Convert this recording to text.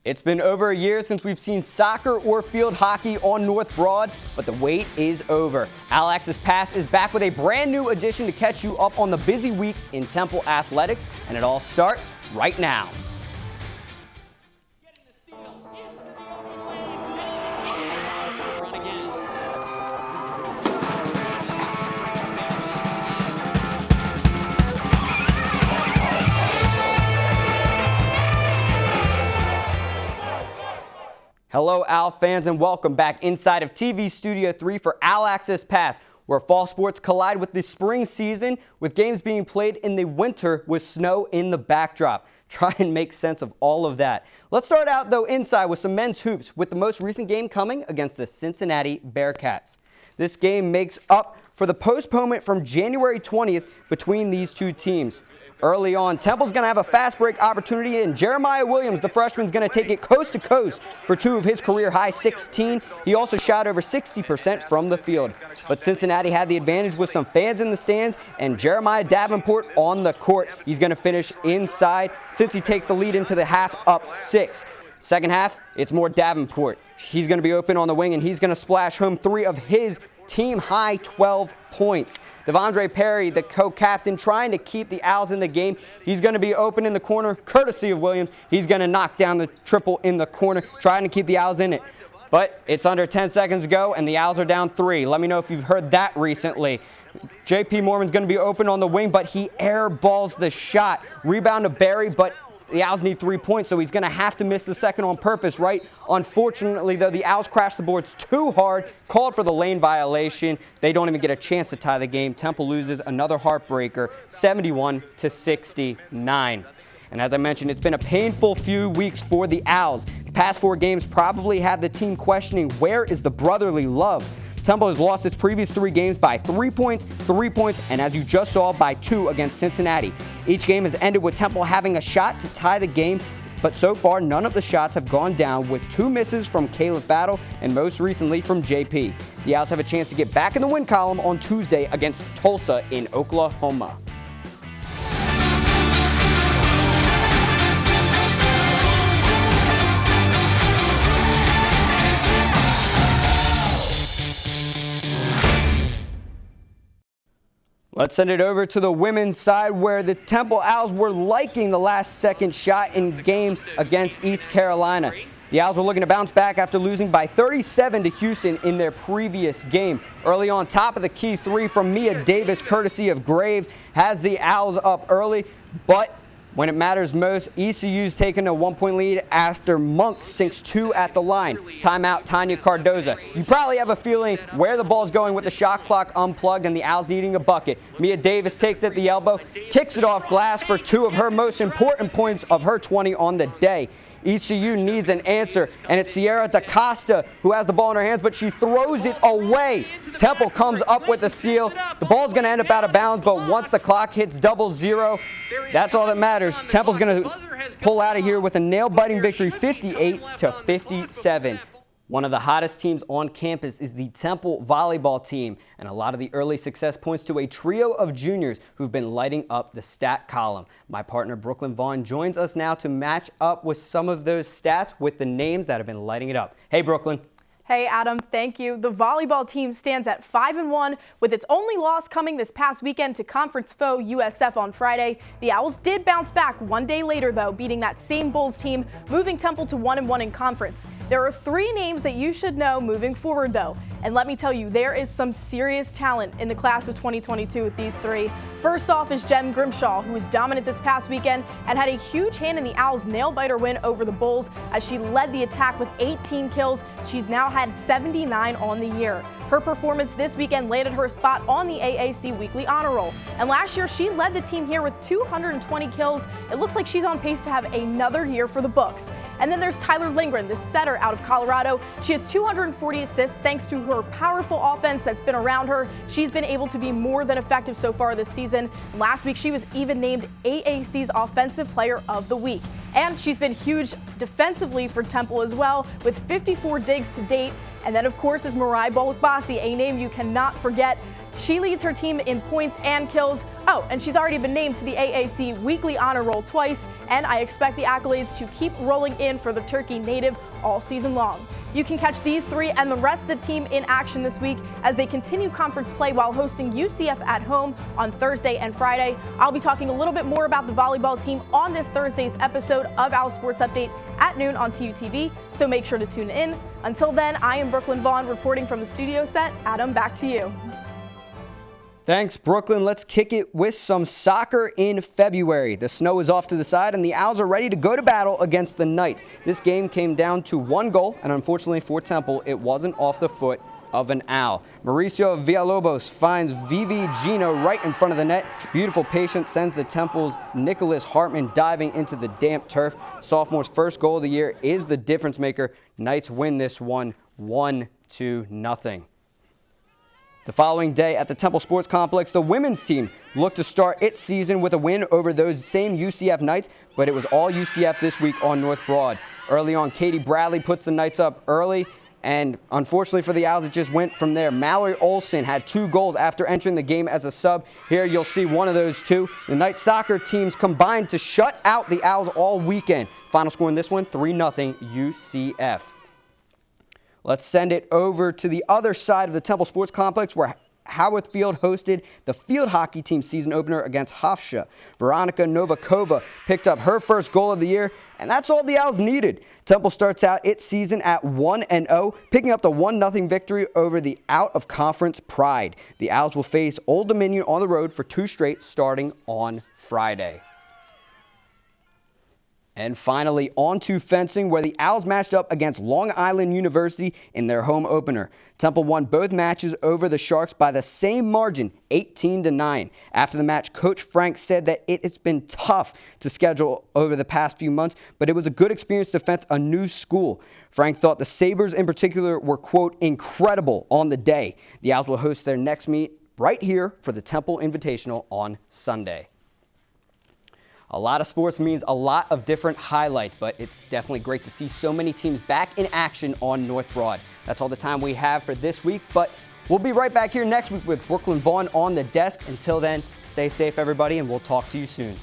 It's been over a year since we've seen soccer or field hockey on North Broad, but the wait is over. All Access Pass is back with a brand new addition to catch you up on the busy week in Temple athletics, and it all starts right now. Hello, Al fans, and welcome back inside of TV Studio 3 for All Access Pass, where fall sports collide with the spring season, with games being played in the winter with snow in the backdrop. Try and make sense of all of that. Let's start out, though, inside with some men's hoops, with the most recent game coming against the Cincinnati Bearcats. This game makes up for the postponement from January 20th between these two teams. Early on, Temple's going to have a fast break opportunity, and Jeremiah Williams, the freshman's going to take it coast to coast for two of his career-high 16. He also shot over 60% from the field. But Cincinnati had the advantage with some fans in the stands and Jeremiah Davenport on the court. He's going to finish inside since he takes the lead into the half up 6. Second half, it's more Davenport. He's going to be open on the wing, and he's going to splash home 3 of his team-high 12 points. Devondre Perry, the co-captain, trying to keep the Owls in the game. He's going to be open in the corner, courtesy of Williams. He's going to knock down the triple in the corner, trying to keep the Owls in it. But it's under 10 seconds to go, and the Owls are down 3. Let me know if you've heard that recently. J.P. Mormon's going to be open on the wing, but he airballs the shot. Rebound to Barry, but the Owls need 3 points, so he's going to have to miss the second on purpose, right? Unfortunately, though, the Owls crashed the boards too hard, called for the lane violation. They don't even get a chance to tie the game. Temple loses another heartbreaker, 71-69. And as I mentioned, it's been a painful few weeks for the Owls. The past 4 games probably have the team questioning, where is the brotherly love? Temple has lost its previous 3 games by 3 points, and as you just saw, by 2 against Cincinnati. Each game has ended with Temple having a shot to tie the game, but so far none of the shots have gone down, with 2 misses from Caleb Battle and most recently from JP. The Owls have a chance to get back in the win column on Tuesday against Tulsa in Oklahoma. Let's send it over to the women's side, where the Temple Owls were liking the last-second shot in games against East Carolina. The Owls were looking to bounce back after losing by 37 to Houston in their previous game. Early on, top of the key 3 from Mia Davis, courtesy of Graves, has the Owls up early, but when it matters most, ECU's taken a 1-point lead after Monk sinks 2 at the line. Timeout, Tanya Cardoza. You probably have a feeling where the ball's going with the shot clock unplugged and the Owls needing a bucket. Mia Davis takes it at the elbow, kicks it off glass for 2 of her most important points of her 20 on the day. ECU needs an answer, and it's Sierra DaCosta who has the ball in her hands, but she throws it away. Temple comes up with the steal. The ball's going to end up out of bounds, but once the clock hits 00, that's all that matters. Temple's going to pull out of here with a nail-biting victory, 58-57. One of the hottest teams on campus is the Temple volleyball team, and a lot of the early success points to a trio of juniors who've been lighting up the stat column. My partner Brooklyn Vaughn joins us now to match up with some of those stats with the names that have been lighting it up. Hey, Brooklyn. Hey, Adam, thank you. The volleyball team stands at 5-1, with its only loss coming this past weekend to conference foe USF on Friday. The Owls did bounce back 1 day later, though, beating that same Bulls team, moving Temple to 1-1 in conference. There are 3 names that you should know moving forward, though. And let me tell you, there is some serious talent in the class of 2022 with these 3. First off is Jem Grimshaw, who was dominant this past weekend and had a huge hand in the Owls' nail-biter win over the Bulls as she led the attack with 18 kills. She's now had 79 on the year. Her performance this weekend landed her a spot on the AAC Weekly Honor Roll. And last year, she led the team here with 220 kills. It looks like she's on pace to have another year for the books. And then there's Tyler Lindgren, the setter out of Colorado. She has 240 assists thanks to her powerful offense that's been around her. She's been able to be more than effective so far this season. Last week, she was even named AAC's Offensive Player of the Week. And she's been huge defensively for Temple as well, with 54 digs to date. And then, of course, is Mariah Bolakbasi, a name you cannot forget. She leads her team in points and kills. Oh, and she's already been named to the AAC Weekly Honor Roll twice, and I expect the accolades to keep rolling in for the Turkey native all season long. You can catch these three and the rest of the team in action this week as they continue conference play while hosting UCF at home on Thursday and Friday. I'll be talking a little bit more about the volleyball team on this Thursday's episode of Owl Sports Update at noon on TUTV, so make sure to tune in. Until then, I am Brooklyn Vaughn reporting from the studio set. Adam, back to you. Thanks, Brooklyn. Let's kick it with some soccer in February. The snow is off to the side, and the Owls are ready to go to battle against the Knights. This game came down to one goal, and unfortunately for Temple, it wasn't off the foot of an Owl. Mauricio Villalobos finds Vivi Gino right in front of the net. Beautiful patience sends the Temple's Nicholas Hartman diving into the damp turf. Sophomore's first goal of the year is the difference maker. Knights win this one 1-0. The following day at the Temple Sports Complex, the women's team looked to start its season with a win over those same UCF Knights, but it was all UCF this week on North Broad. Early on, Katie Bradley puts the Knights up early, and unfortunately for the Owls, it just went from there. Mallory Olson had 2 goals after entering the game as a sub. Here you'll see one of those 2. The Knights soccer teams combined to shut out the Owls all weekend. Final score in this one, 3-0 UCF. Let's send it over to the other side of the Temple Sports Complex where Howarth Field hosted the field hockey team season opener against Hofstra. Veronica Novikova picked up her first goal of the year, and that's all the Owls needed. Temple starts out its season at 1-0, picking up the 1-0 victory over the out-of-conference Pride. The Owls will face Old Dominion on the road for 2 straight starting on Friday. And finally, on to fencing, where the Owls matched up against Long Island University in their home opener. Temple won both matches over the Sharks by the same margin, 18-9. After the match, Coach Frank said that it has been tough to schedule over the past few months, but it was a good experience to fence a new school. Frank thought the Sabres in particular were, quote, incredible on the day. The Owls will host their next meet right here for the Temple Invitational on Sunday. A lot of sports means a lot of different highlights, but it's definitely great to see so many teams back in action on North Broad. That's all the time we have for this week, but we'll be right back here next week with Brooklyn Vaughn on the desk. Until then, stay safe, everybody, and we'll talk to you soon.